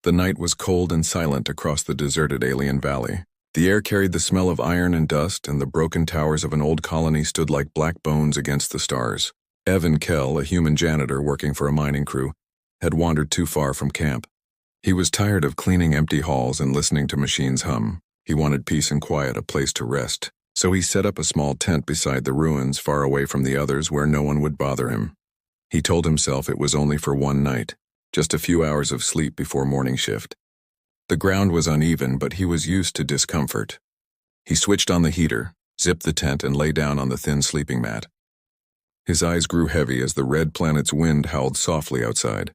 The night was cold and silent across the deserted alien valley. The air carried the smell of iron and dust, and the broken towers of an old colony stood like black bones against the stars. Evan Kell, a human janitor working for a mining crew, had wandered too far from camp. He was tired of cleaning empty halls and listening to machines hum. He wanted peace and quiet, a place to rest. So he set up a small tent beside the ruins, far away from the others, where no one would bother him. He told himself it was only for one night, just a few hours of sleep before morning shift. The ground was uneven, but he was used to discomfort. He switched on the heater, zipped the tent, and lay down on the thin sleeping mat. His eyes grew heavy as the red planet's wind howled softly outside.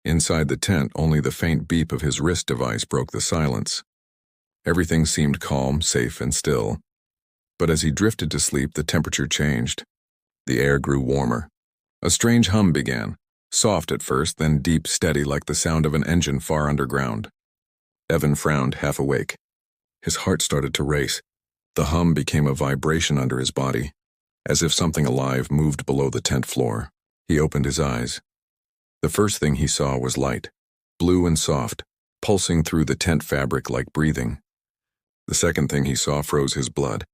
Inside the tent, only the faint beep of his wrist device broke the silence. Everything seemed calm, safe, and still. But as he drifted to sleep, the temperature changed. The air grew warmer. A strange hum began, soft at first, then deep, steady, like the sound of an engine far underground. Evan frowned, half awake. His heart started to race. The hum became a vibration under his body, as if something alive moved below the tent floor. He opened his eyes. The first thing he saw was light, blue and soft, pulsing through the tent fabric like breathing. The second thing he saw froze his blood.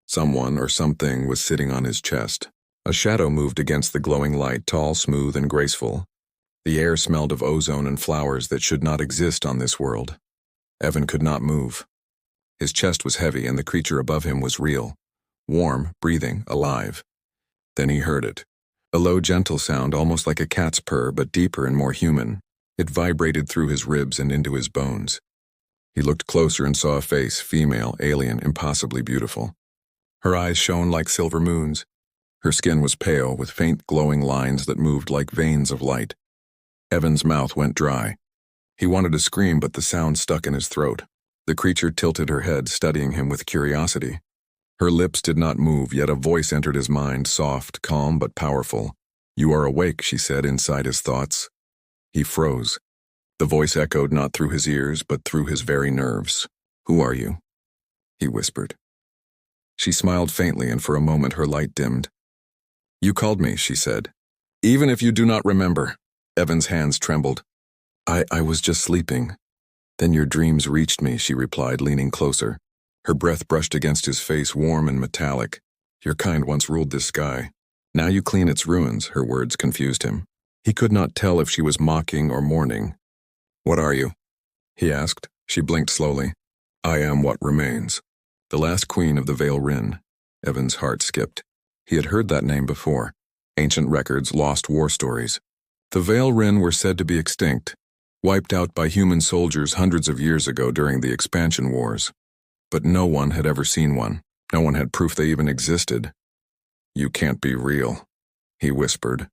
Someone or something was sitting on his chest. A shadow moved against the glowing light, tall, smooth, and graceful. The air smelled of ozone and flowers that should not exist on this world. Evan could not move. His chest was heavy, and the creature above him was real. Warm, breathing, alive. Then he heard it. A low, gentle sound, almost like a cat's purr, but deeper and more human. It vibrated through his ribs and into his bones. He looked closer and saw a face, female, alien, impossibly beautiful. Her eyes shone like silver moons. Her skin was pale, with faint glowing lines that moved like veins of light. Evan's mouth went dry. He wanted to scream, but the sound stuck in his throat. The creature tilted her head, studying him with curiosity. Her lips did not move, yet a voice entered his mind, soft, calm, but powerful. "You are awake," she said inside his thoughts. He froze. The voice echoed not through his ears, but through his very nerves. "Who are you?" he whispered. She smiled faintly, and for a moment her light dimmed. "You called me," she said. "Even if you do not remember." Evan's hands trembled. I was just sleeping. Then your dreams reached me," she replied, leaning closer. Her breath brushed against his face, warm and metallic. "Your kind once ruled this sky. Now you clean its ruins," her words confused him. He could not tell if she was mocking or mourning. "What are you?" he asked. She blinked slowly. "I am what remains. The last queen of the Vale Rin." Evan's heart skipped. He had heard that name before. Ancient records, lost war stories. The Vale Rin were said to be extinct, wiped out by human soldiers hundreds of years ago during the expansion wars. But no one had ever seen one. No one had proof they even existed. "You can't be real," he whispered.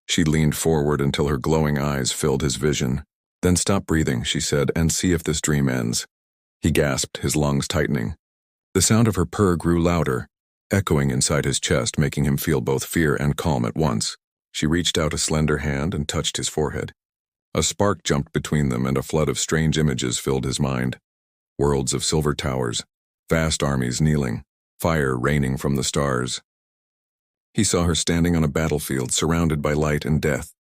She leaned forward until her glowing eyes filled his vision. "Then stop breathing," she said, "and see if this dream ends." He gasped, his lungs tightening. The sound of her purr grew louder, echoing inside his chest, making him feel both fear and calm at once. She reached out a slender hand and touched his forehead. A spark jumped between them, and a flood of strange images filled his mind. Worlds of silver towers, vast armies kneeling, fire raining from the stars. He saw her standing on a battlefield, surrounded by light and death.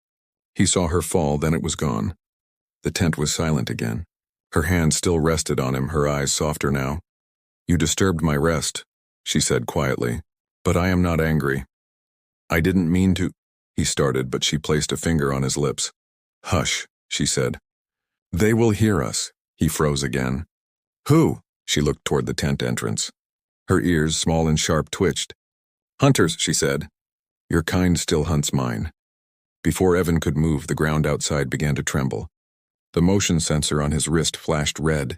He saw her fall, then it was gone. The tent was silent again. Her hand still rested on him, her eyes softer now. "You disturbed my rest," she said quietly, "but I am not angry." "I didn't mean to," he started, but she placed a finger on his lips. "Hush," she said. "They will hear us." He froze again. "Who?" She looked toward the tent entrance. Her ears, small and sharp, twitched. "Hunters," she said. "Your kind still hunts mine." Before Evan could move, the ground outside began to tremble. The motion sensor on his wrist flashed red.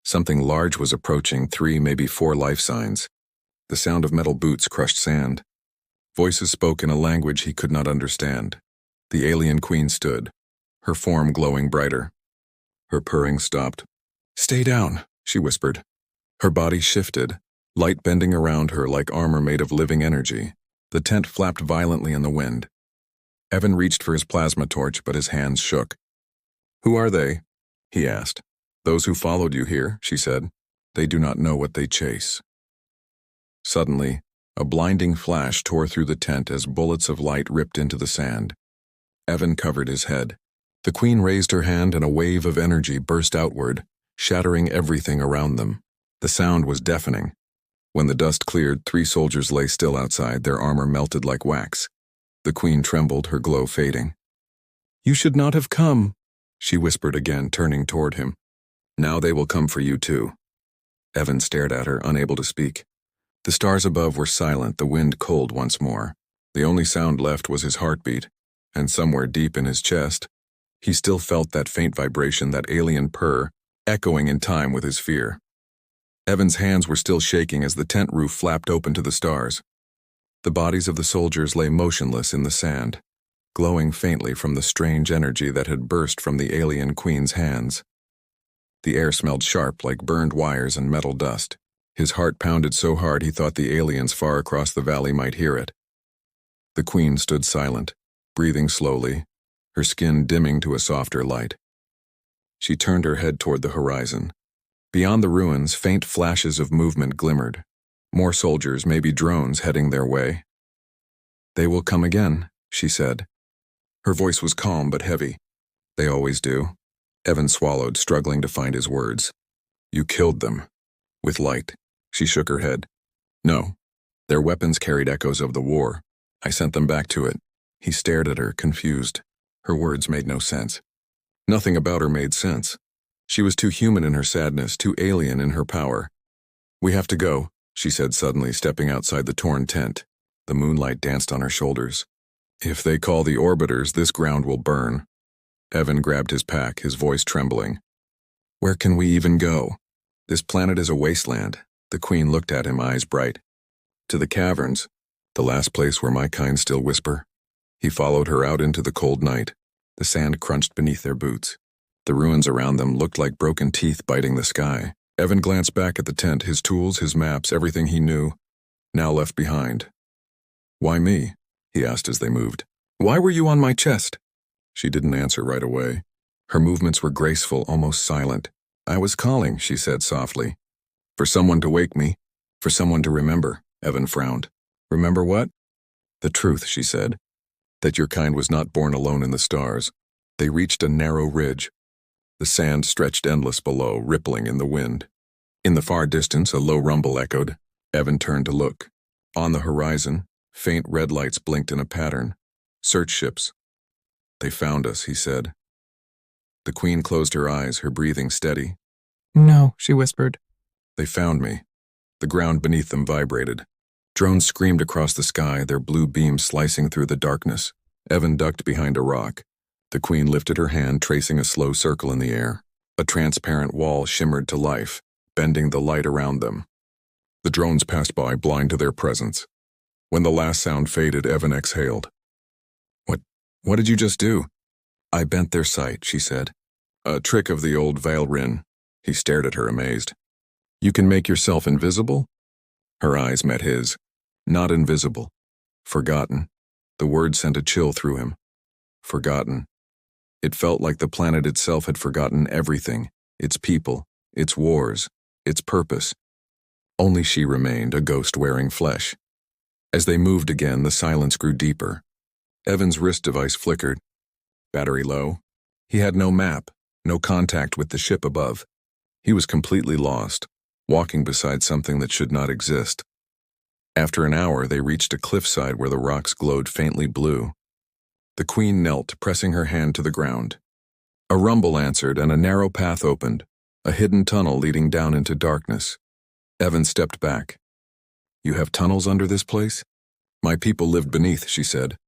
Something large was approaching, 3, maybe 4 life signs. The sound of metal boots crushed sand. Voices spoke in a language he could not understand. The alien queen stood, her form glowing brighter. Her purring stopped. "Stay down," she whispered. Her body shifted, light bending around her like armor made of living energy. The tent flapped violently in the wind. Evan reached for his plasma torch, but his hands shook. "Who are they?" he asked. "Those who followed you here," she said. "They do not know what they chase." Suddenly, a blinding flash tore through the tent as bullets of light ripped into the sand. Evan covered his head. The queen raised her hand and a wave of energy burst outward, shattering everything around them. The sound was deafening. When the dust cleared, 3 soldiers lay still outside, their armor melted like wax. The queen trembled, her glow fading. "You should not have come," she whispered again, turning toward him. "Now they will come for you too." Evan stared at her, unable to speak. The stars above were silent, the wind cold once more. The only sound left was his heartbeat, and somewhere deep in his chest, he still felt that faint vibration, that alien purr, echoing in time with his fear. Evan's hands were still shaking as the tent roof flapped open to the stars. The bodies of the soldiers lay motionless in the sand, glowing faintly from the strange energy that had burst from the alien queen's hands. The air smelled sharp, like burned wires and metal dust. His heart pounded so hard he thought the aliens far across the valley might hear it. The queen stood silent, breathing slowly, her skin dimming to a softer light. She turned her head toward the horizon. Beyond the ruins, faint flashes of movement glimmered. More soldiers, maybe drones, heading their way. "They will come again," she said. Her voice was calm but heavy. "They always do." Evan swallowed, struggling to find his words. "You killed them." With light, she shook her head. "No. Their weapons carried echoes of the war. I sent them back to it." He stared at her, confused. Her words made no sense. Nothing about her made sense. She was too human in her sadness, too alien in her power. "We have to go," she said suddenly, stepping outside the torn tent. The moonlight danced on her shoulders. "If they call the orbiters, this ground will burn." Evan grabbed his pack, his voice trembling. "Where can we even go? This planet is a wasteland." The queen looked at him, eyes bright. "To the caverns, the last place where my kind still whisper." He followed her out into the cold night. The sand crunched beneath their boots. The ruins around them looked like broken teeth biting the sky. Evan glanced back at the tent, his tools, his maps, everything he knew, now left behind. "Why me?" he asked as they moved. "Why were you on my chest?" She didn't answer right away. Her movements were graceful, almost silent. "I was calling," she said softly. "For someone to wake me, for someone to remember." Evan frowned. "Remember what?" "The truth," she said. "That your kind was not born alone in the stars." They reached a narrow ridge. The sand stretched endless below, rippling in the wind. In the far distance, a low rumble echoed. Evan turned to look. On the horizon, faint red lights blinked in a pattern. "Search ships." "They found us," he said. The queen closed her eyes, her breathing steady. "No," she whispered. "They found me." The ground beneath them vibrated. Drones screamed across the sky, their blue beams slicing through the darkness. Evan ducked behind a rock. The queen lifted her hand, tracing a slow circle in the air. A transparent wall shimmered to life, bending the light around them. The drones passed by, blind to their presence. When the last sound faded, Evan exhaled. What did you just do?" "I bent their sight," she said. "A trick of the old Valrin." He stared at her, amazed. "You can make yourself invisible?" Her eyes met his. Not invisible. Forgotten. The word sent a chill through him. Forgotten. It felt like the planet itself had forgotten everything, its people, its wars, its purpose. Only she remained, a ghost wearing flesh. As they moved again, the silence grew deeper. Evan's wrist device flickered. Battery low. He had no map, no contact with the ship above. He was completely lost, walking beside something that should not exist. After an hour, they reached a cliffside where the rocks glowed faintly blue. The queen knelt, pressing her hand to the ground. A rumble answered, and a narrow path opened, a hidden tunnel leading down into darkness. Evan stepped back. "You have tunnels under this place?" "My people lived beneath," she said.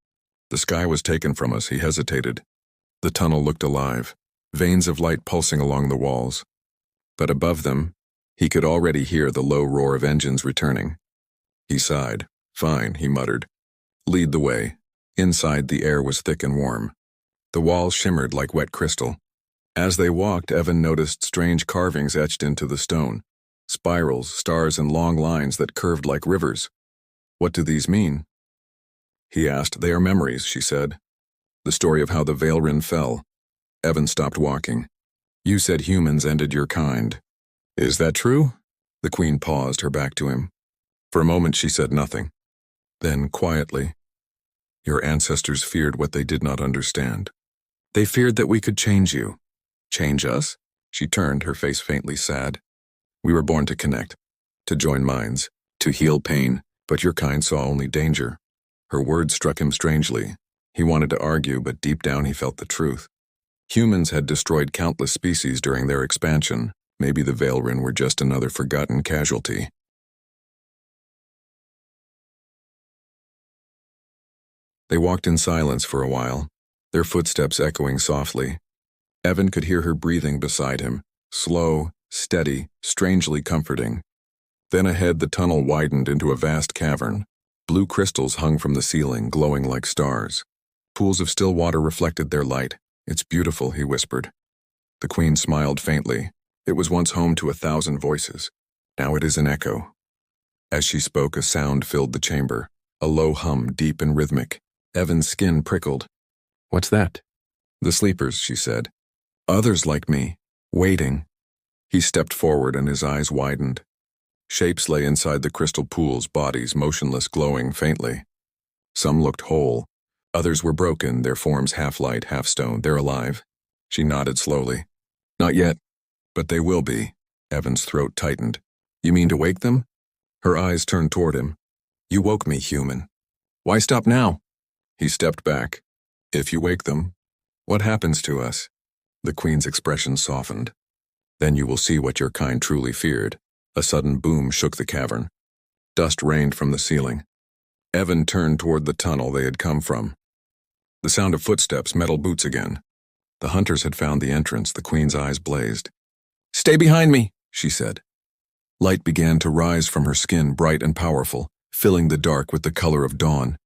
"The sky was taken from us." He hesitated. The tunnel looked alive, veins of light pulsing along the walls. But above them, he could already hear the low roar of engines returning. He sighed. "Fine," he muttered. "Lead the way." Inside, the air was thick and warm. The walls shimmered like wet crystal. As they walked, Evan noticed strange carvings etched into the stone. Spirals, stars, and long lines that curved like rivers. "What do these mean?" He asked. "They are memories," she said. "The story of how the Valrin fell." Evan stopped walking. "You said humans ended your kind. Is that true?" The queen paused, her back to him. For a moment she said nothing. Then, quietly, "Your ancestors feared what they did not understand." They feared that we could change you. Change us? She turned, her face faintly sad. We were born to connect, to join minds, to heal pain, but your kind saw only danger. Her words struck him strangely. He wanted to argue, but deep down he felt the truth. Humans had destroyed countless species during their expansion. Maybe the Veilrin were just another forgotten casualty. They walked in silence for a while, their footsteps echoing softly. Evan could hear her breathing beside him, slow, steady, strangely comforting. Then ahead the tunnel widened into a vast cavern. Blue crystals hung from the ceiling, glowing like stars. Pools of still water reflected their light. It's beautiful, he whispered. The Queen smiled faintly. It was once home to 1,000 voices. Now it is an echo. As she spoke, a sound filled the chamber, a low hum, deep and rhythmic. Evan's skin prickled. What's that? The sleepers, she said. Others like me, waiting. He stepped forward and his eyes widened. Shapes lay inside the crystal pools, bodies motionless, glowing faintly. Some looked whole. Others were broken, their forms half light, half stone. They're alive. She nodded slowly. Not yet, but they will be. Evan's throat tightened. You mean to wake them? Her eyes turned toward him. You woke me, human. Why stop now? He stepped back. If you wake them, what happens to us? The Queen's expression softened. Then you will see what your kind truly feared. A sudden boom shook the cavern. Dust rained from the ceiling. Evan turned toward the tunnel they had come from. The sound of footsteps, metal boots again. The hunters had found the entrance. The Queen's eyes blazed. Stay behind me, she said. Light began to rise from her skin, bright and powerful, filling the dark with the color of dawn.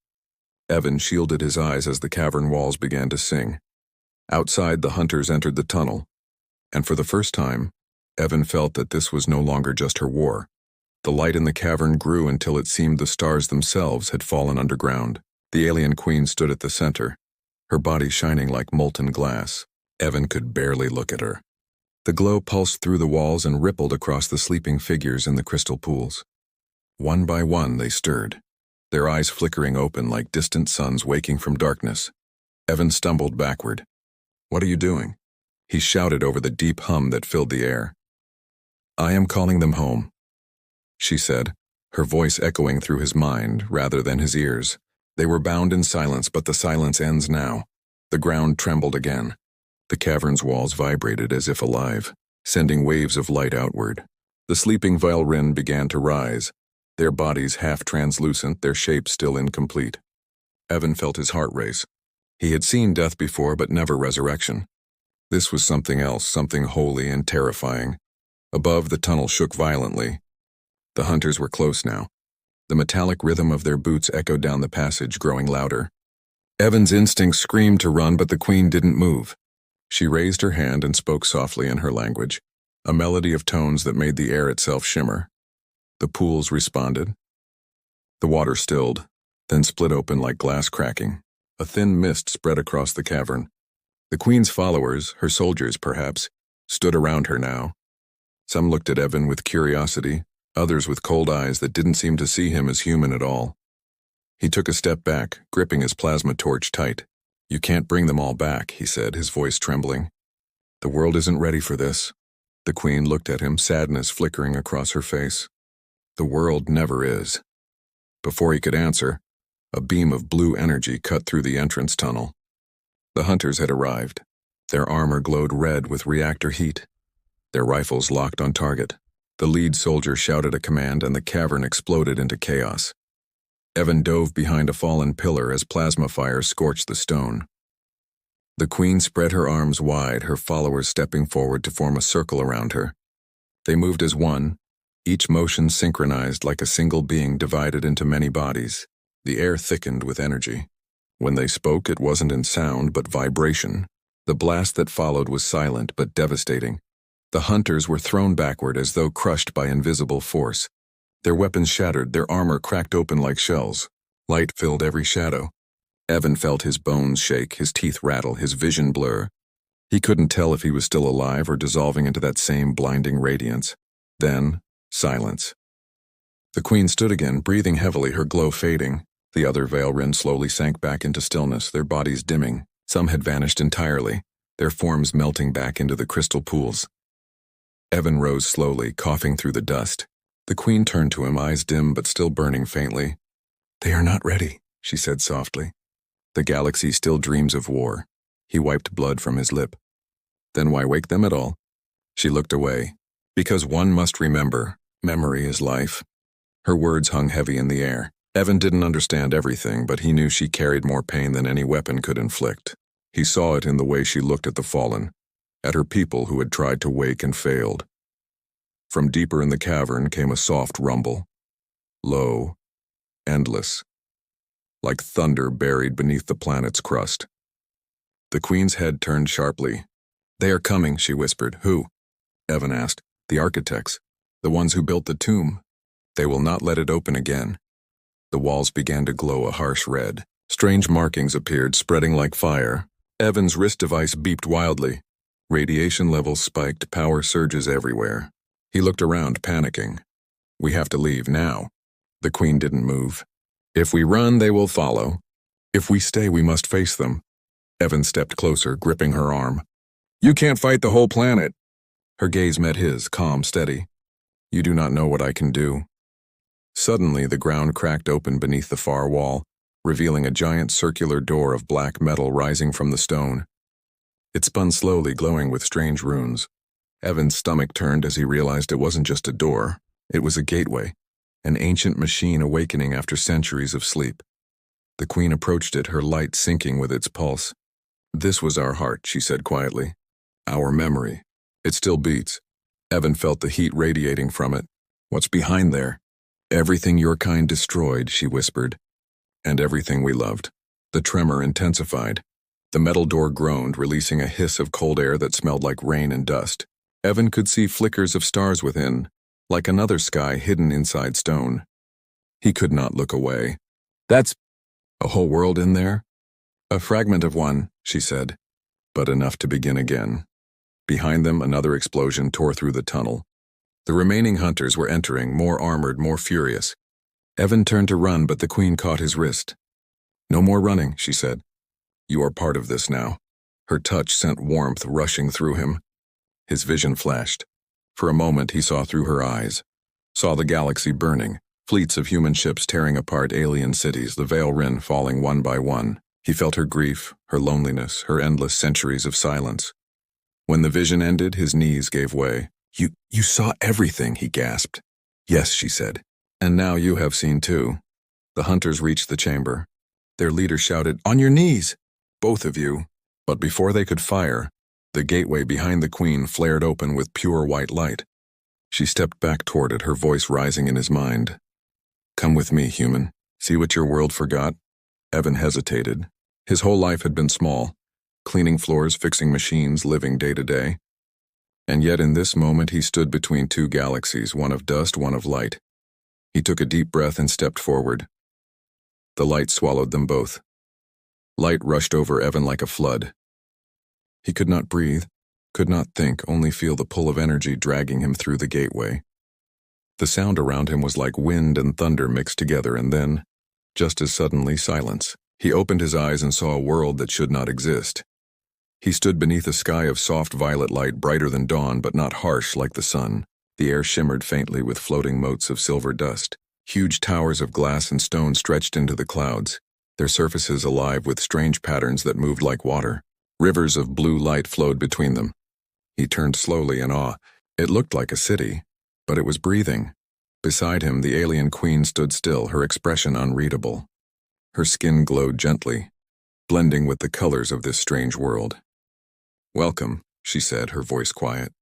Evan shielded his eyes as the cavern walls began to sing. Outside, the hunters entered the tunnel, and for the first time, Evan felt that this was no longer just her war. The light in the cavern grew until it seemed the stars themselves had fallen underground. The alien queen stood at the center, her body shining like molten glass. Evan could barely look at her. The glow pulsed through the walls and rippled across the sleeping figures in the crystal pools. One by one, they stirred, their eyes flickering open like distant suns waking from darkness. Evan stumbled backward. What are you doing? He shouted over the deep hum that filled the air. I am calling them home, she said, her voice echoing through his mind rather than his ears. They were bound in silence, but the silence ends now. The ground trembled again. The cavern's walls vibrated as if alive, sending waves of light outward. The sleeping Veilrin began to rise, their bodies half translucent, their shapes still incomplete. Evan felt his heart race. He had seen death before, but never resurrection. This was something else, something holy and terrifying. Above, the tunnel shook violently. The hunters were close now. The metallic rhythm of their boots echoed down the passage, growing louder. Evan's instincts screamed to run, but the Queen didn't move. She raised her hand and spoke softly in her language, a melody of tones that made the air itself shimmer. The pools responded. The water stilled, then split open like glass cracking. A thin mist spread across the cavern. The Queen's followers, her soldiers perhaps, stood around her now. Some looked at Evan with curiosity, others with cold eyes that didn't seem to see him as human at all. He took a step back, gripping his plasma torch tight. You can't bring them all back, he said, his voice trembling. The world isn't ready for this. The Queen looked at him, sadness flickering across her face. The world never is. Before he could answer, a beam of blue energy cut through the entrance tunnel. The hunters had arrived. Their armor glowed red with reactor heat. Their rifles locked on target. The lead soldier shouted a command and the cavern exploded into chaos. Evan dove behind a fallen pillar as plasma fire scorched the stone. The Queen spread her arms wide, her followers stepping forward to form a circle around her. They moved as one, each motion synchronized like a single being divided into many bodies. The air thickened with energy. When they spoke, it wasn't in sound, but vibration. The blast that followed was silent but devastating. The hunters were thrown backward as though crushed by invisible force. Their weapons shattered, their armor cracked open like shells. Light filled every shadow. Evan felt his bones shake, his teeth rattle, his vision blur. He couldn't tell if he was still alive or dissolving into that same blinding radiance. Then, silence. The Queen stood again, breathing heavily, her glow fading. The other Veilrin slowly sank back into stillness, their bodies dimming, Some had vanished entirely, their forms melting back into the crystal pools. Evan rose slowly, coughing through the dust. The Queen turned to him, eyes dim but still burning faintly. "They are not ready," she said softly. "The galaxy still dreams of war." He wiped blood from his lip. "Then why wake them at all?" She looked away. "Because one must remember. Memory is life." Her words hung heavy in the air. Evan didn't understand everything, but he knew she carried more pain than any weapon could inflict. He saw it in the way she looked at the fallen, at her people who had tried to wake and failed. From deeper in the cavern came a soft rumble. Low, endless, like thunder buried beneath the planet's crust. The Queen's head turned sharply. "They are coming," she whispered. "Who?" Evan asked. "The architects, the ones who built the tomb. They will not let it open again." The walls began to glow a harsh red. Strange markings appeared, spreading like fire. Evan's wrist device beeped wildly. Radiation levels spiked, power surges everywhere. He looked around, panicking. "We have to leave now." The Queen didn't move. "If we run, they will follow. If we stay, we must face them." Evan stepped closer, gripping her arm. "You can't fight the whole planet." Her gaze met his, calm, steady. "You do not know what I can do." Suddenly, the ground cracked open beneath the far wall, revealing a giant circular door of black metal rising from the stone. It spun slowly, glowing with strange runes. Evan's stomach turned as he realized it wasn't just a door. It was a gateway, an ancient machine awakening after centuries of sleep. The Queen approached it, her light sinking with its pulse. "This was our heart," she said quietly. "Our memory. It still beats." Evan felt the heat radiating from it. "What's behind there?" "Everything your kind destroyed," she whispered. "And everything we loved." The tremor intensified. The metal door groaned, releasing a hiss of cold air that smelled like rain and dust. Evan could see flickers of stars within, like another sky hidden inside stone. He could not look away. "That's a whole world in there?" "A fragment of one," she said, "but enough to begin again." Behind them, another explosion tore through the tunnel. The remaining hunters were entering, more armored, more furious. Evan turned to run, but the Queen caught his wrist. "No more running," she said. "You are part of this now." Her touch sent warmth rushing through him. His vision flashed. For a moment he saw through her eyes. Saw the galaxy burning, fleets of human ships tearing apart alien cities, the Veil Rin falling one by one. He felt her grief, her loneliness, her endless centuries of silence. When the vision ended, his knees gave way. You saw everything," he gasped. "Yes," she said. "And now you have seen too." The hunters reached the chamber. Their leader shouted, "On your knees! Both of you!" But before they could fire, the gateway behind the Queen flared open with pure white light. She stepped back toward it, her voice rising in his mind. "Come with me, human. See what your world forgot?" Evan hesitated. His whole life had been small, cleaning floors, fixing machines, living day to day. And yet in this moment he stood between two galaxies, one of dust, one of light. He took a deep breath and stepped forward. The light swallowed them both. Light rushed over Evan like a flood. He could not breathe, could not think, only feel the pull of energy dragging him through the gateway. The sound around him was like wind and thunder mixed together, and then, just as suddenly, silence. He opened his eyes and saw a world that should not exist. He stood beneath a sky of soft violet light, brighter than dawn, but not harsh like the sun. The air shimmered faintly with floating motes of silver dust. Huge towers of glass and stone stretched into the clouds, their surfaces alive with strange patterns that moved like water. Rivers of blue light flowed between them. He turned slowly in awe. It looked like a city, but it was breathing. Beside him, the alien queen stood still, her expression unreadable. Her skin glowed gently, blending with the colors of this strange world. "Welcome," she said, her voice quiet.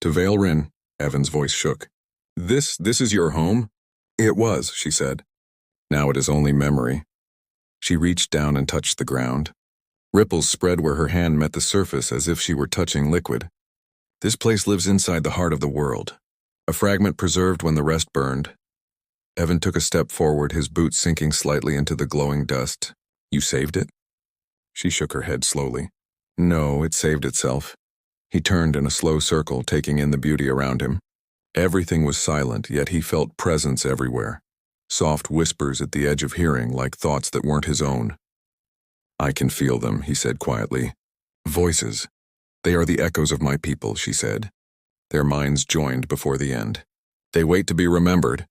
"To Veil Rin." Evan's voice shook. This is your home?" "It was," she said. "Now it is only memory." She reached down and touched the ground. Ripples spread where her hand met the surface as if she were touching liquid. "This place lives inside the heart of the world. A fragment preserved when the rest burned." Evan took a step forward, his boots sinking slightly into the glowing dust. "You saved it?" She shook her head slowly. "No, it saved itself." He turned in a slow circle, taking in the beauty around him. Everything was silent, yet he felt presence everywhere. Soft whispers at the edge of hearing, like thoughts that weren't his own. I can feel them, he said quietly. Voices. They are the echoes of my people, she said. Their minds joined before the end. They wait to be remembered.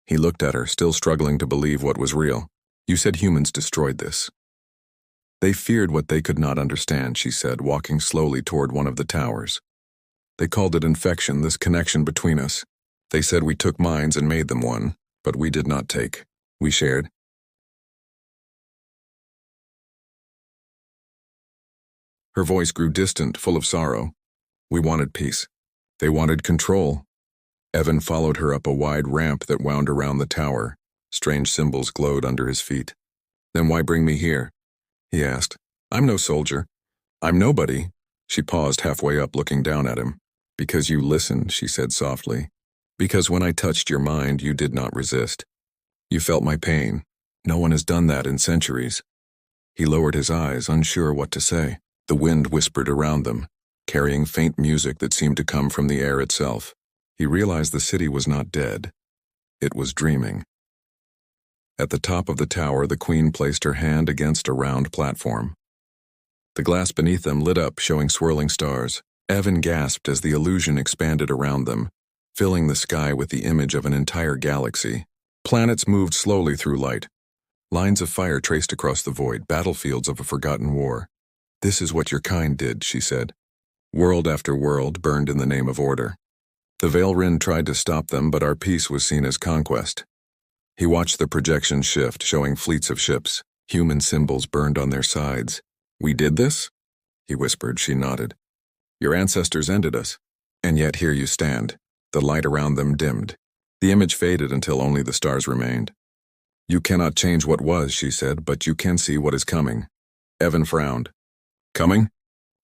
He looked at her, still struggling to believe what was real. You said humans destroyed this. They feared what they could not understand, she said, walking slowly toward one of the towers. They called it infection, this connection between us. They said we took minds and made them one, but we did not take. We shared. Her voice grew distant, full of sorrow. We wanted peace. They wanted control. Evan followed her up a wide ramp that wound around the tower. Strange symbols glowed under his feet. Then why bring me here? He asked. I'm no soldier. I'm nobody. She paused halfway up, looking down at him. Because you listened, she said softly. Because when I touched your mind, you did not resist. You felt my pain. No one has done that in centuries. He lowered his eyes, unsure what to say. The wind whispered around them, carrying faint music that seemed to come from the air itself. He realized the city was not dead. It was dreaming. At the top of the tower, the queen placed her hand against a round platform. The glass beneath them lit up, showing swirling stars. Evan gasped as the illusion expanded around them, filling the sky with the image of an entire galaxy. Planets moved slowly through light. Lines of fire traced across the void, battlefields of a forgotten war. This is what your kind did, she said. World after world burned in the name of order. The Veilrin tried to stop them, but our peace was seen as conquest. He watched the projection shift, showing fleets of ships. Human symbols burned on their sides. We did this? He whispered. She nodded. Your ancestors ended us. And yet here you stand. The light around them dimmed. The image faded until only the stars remained. You cannot change what was, she said, but you can see what is coming. Evan frowned. Coming?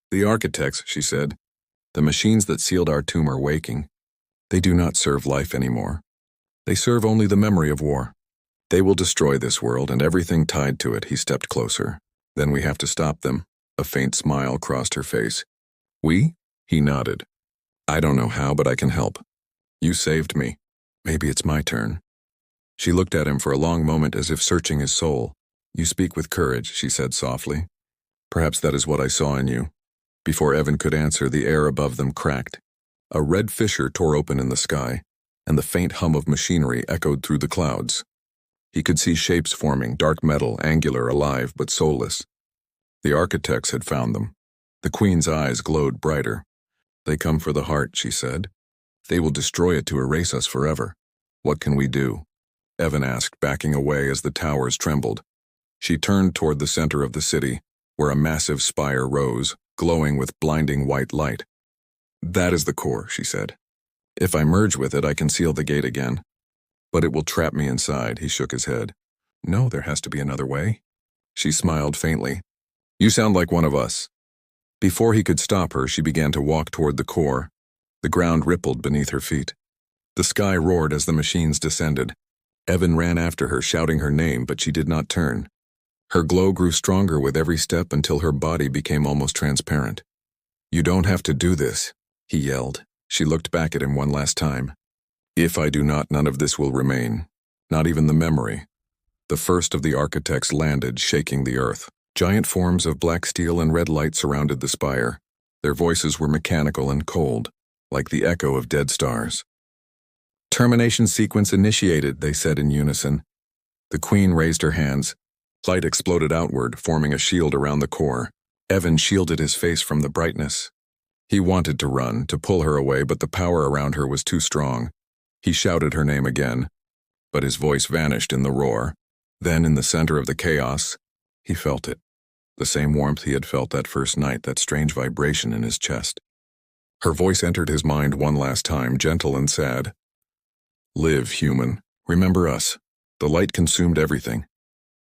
The architects, she said. The machines that sealed our tomb are waking. They do not serve life anymore. They serve only the memory of war. They will destroy this world and everything tied to it. He stepped closer. Then we have to stop them. A faint smile crossed her face. We? He nodded. I don't know how, but I can help. You saved me. Maybe it's my turn. She looked at him for a long moment as if searching his soul. You speak with courage, she said softly. Perhaps that is what I saw in you. Before Evan could answer, the air above them cracked. A red fissure tore open in the sky, and the faint hum of machinery echoed through the clouds. He could see shapes forming, dark metal, angular, alive, but soulless. The architects had found them. The queen's eyes glowed brighter. They come for the heart, she said. They will destroy it to erase us forever. What can we do? Evan asked, backing away as the towers trembled. She turned toward the center of the city, where a massive spire rose, glowing with blinding white light. That is the core, she said. If I merge with it, I can seal the gate again. But it will trap me inside, he shook his head. No, there has to be another way. She smiled faintly. You sound like one of us. Before he could stop her, she began to walk toward the core. The ground rippled beneath her feet. The sky roared as the machines descended. Evan ran after her, shouting her name, but she did not turn. Her glow grew stronger with every step until her body became almost transparent. You don't have to do this, he yelled. She looked back at him one last time. If I do not, none of this will remain. Not even the memory. The first of the architects landed, shaking the earth. Giant forms of black steel and red light surrounded the spire. Their voices were mechanical and cold, like the echo of dead stars. Termination sequence initiated, they said in unison. The queen raised her hands. Light exploded outward, forming a shield around the core. Evan shielded his face from the brightness. He wanted to run, to pull her away, but the power around her was too strong. He shouted her name again, but his voice vanished in the roar. Then, in the center of the chaos, he felt it. The same warmth he had felt that first night, that strange vibration in his chest. Her voice entered his mind one last time, gentle and sad. Live, human. Remember us. The light consumed everything.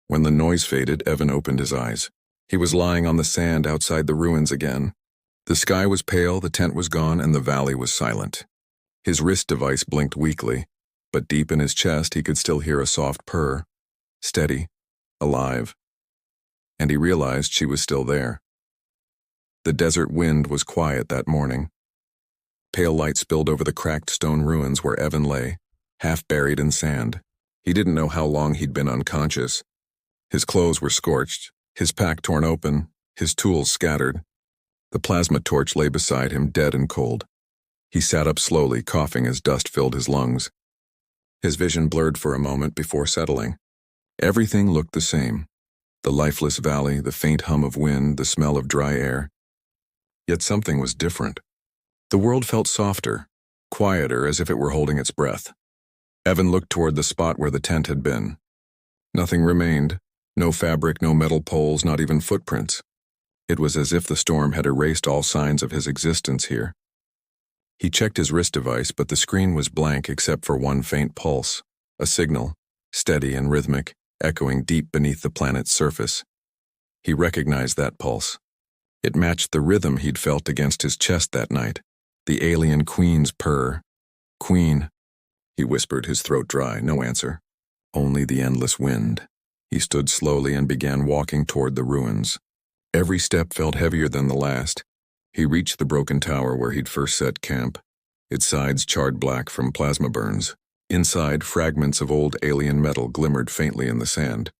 When the noise faded, Evan opened his eyes. He was lying on the sand outside the ruins again. The sky was pale, the tent was gone, and the valley was silent. His wrist device blinked weakly, but deep in his chest he could still hear a soft purr. Steady, alive. And he realized she was still there. The desert wind was quiet that morning. Pale light spilled over the cracked stone ruins where Evan lay, half buried in sand. He didn't know how long he'd been unconscious. His clothes were scorched, His pack torn open, his tools scattered. The plasma torch lay beside him, dead and cold. He sat up slowly, coughing as dust filled his lungs. His vision blurred for a moment before settling. Everything looked the same. The lifeless valley, the faint hum of wind, the smell of dry air. Yet something was different. The world felt softer, quieter, as if it were holding its breath. Evan looked toward the spot where the tent had been. Nothing remained. No fabric, no metal poles, not even footprints. It was as if the storm had erased all signs of his existence here. He checked his wrist device, but the screen was blank except for one faint pulse, a signal, steady and rhythmic, echoing deep beneath the planet's surface. He recognized that pulse. It matched the rhythm he'd felt against his chest that night, the Alien Queen's purr. Queen, he whispered, his throat dry, no answer. Only the endless wind. He stood slowly and began walking toward the ruins. Every step felt heavier than the last. He reached the broken tower where he'd first set camp, its sides charred black from plasma burns. Inside, fragments of old alien metal glimmered faintly in the sand.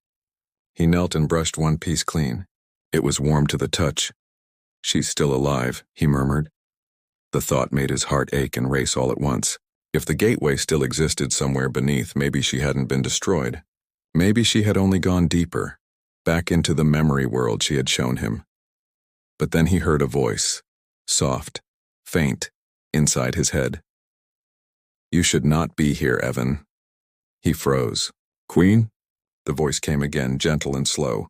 He knelt and brushed one piece clean. It was warm to the touch. "She's still alive," he murmured. The thought made his heart ache and race all at once. If the gateway still existed somewhere beneath, maybe she hadn't been destroyed. Maybe she had only gone deeper, back into the memory world she had shown him. But then he heard a voice, soft, faint, inside his head. "You should not be here, Evan." He froze. "Queen?" The voice came again, gentle and slow.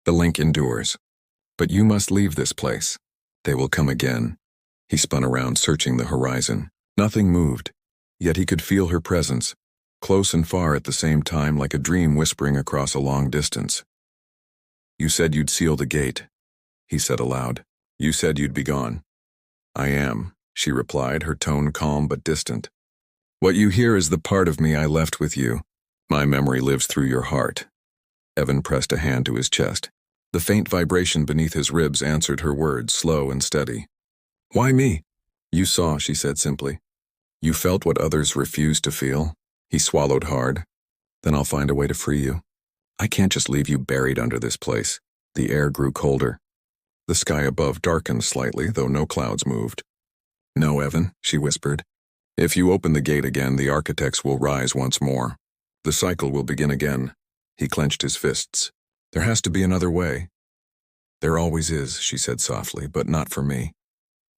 "The link endures. But you must leave this place. They will come again." He spun around, searching the horizon. Nothing moved, yet he could feel her presence, close and far at the same time, like a dream whispering across a long distance. "You said you'd seal the gate," he said aloud. "You said you'd be gone." "I am," she replied, her tone calm but distant. "What you hear is the part of me I left with you. My memory lives through your heart." Evan pressed a hand to his chest. The faint vibration beneath his ribs answered her words, slow and steady. "Why me?" "You saw," she said simply. "You felt what others refused to feel." He swallowed hard. "Then I'll find a way to free you. I can't just leave you buried under this place." The air grew colder. The sky above darkened slightly, though no clouds moved. "No, Evan," she whispered. "If you open the gate again, the architects will rise once more. The cycle will begin again." He clenched his fists. "There has to be another way." "There always is," she said softly, "but not for me.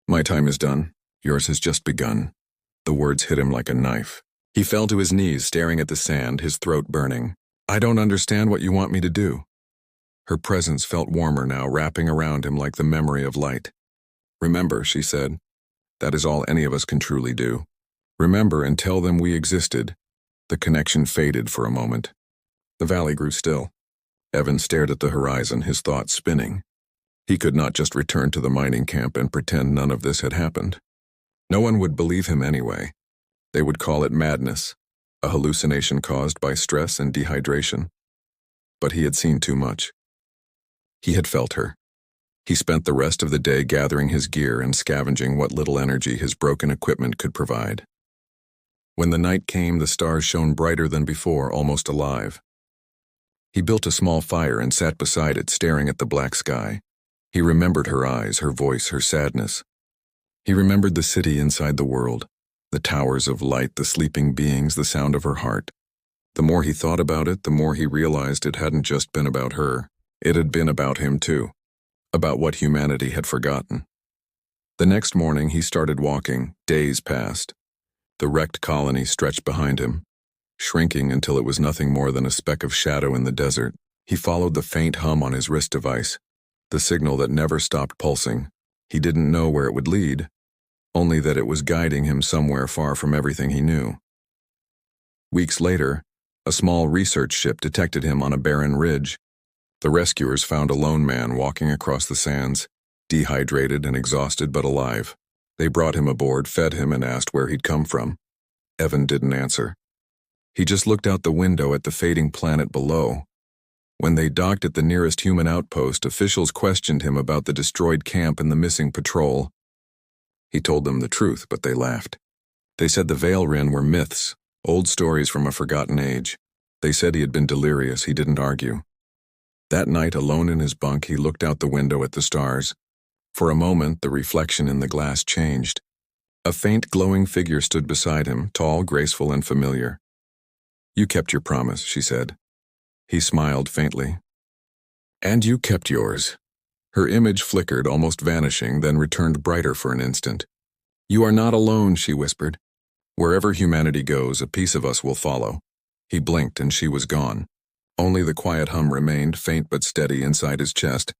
My time is done. Yours has just begun." The words hit him like a knife. He fell to his knees, staring at the sand, his throat burning. "I don't understand what you want me to do." Her presence felt warmer now, wrapping around him like the memory of light. "Remember," she said. "That is all any of us can truly do. Remember and tell them we existed." The connection faded for a moment. The valley grew still. Evan stared at the horizon, his thoughts spinning. He could not just return to the mining camp and pretend none of this had happened. No one would believe him anyway. They would call it madness, a hallucination caused by stress and dehydration. But he had seen too much. He had felt her. He spent the rest of the day gathering his gear and scavenging what little energy his broken equipment could provide. When the night came, the stars shone brighter than before, almost alive. He built a small fire and sat beside it, staring at the black sky. He remembered her eyes, her voice, her sadness. He remembered the city inside the world, the towers of light, the sleeping beings, the sound of her heart. The more he thought about it, the more he realized it hadn't just been about her. It had been about him too, about what humanity had forgotten. The next morning he started walking. Days passed. The wrecked colony stretched behind him, shrinking until it was nothing more than a speck of shadow in the desert. He followed the faint hum on his wrist device, the signal that never stopped pulsing. He didn't know where it would lead, only that it was guiding him somewhere far from everything he knew. Weeks later, a small research ship detected him on a barren ridge. The rescuers found a lone man walking across the sands, dehydrated and exhausted but alive. They brought him aboard, fed him, and asked where he'd come from. Evan didn't answer. He just looked out the window at the fading planet below. When they docked at the nearest human outpost, officials questioned him about the destroyed camp and the missing patrol. He told them the truth, but they laughed. They said the Veilrin were myths, old stories from a forgotten age. They said he had been delirious. He didn't argue. That night, alone in his bunk, he looked out the window at the stars. For a moment, the reflection in the glass changed. A faint, glowing figure stood beside him, tall, graceful, and familiar. "You kept your promise," she said. He smiled faintly. "And you kept yours." Her image flickered, almost vanishing, then returned brighter for an instant. "You are not alone," she whispered. "Wherever humanity goes, a piece of us will follow." He blinked and she was gone. Only the quiet hum remained, faint but steady, inside his chest.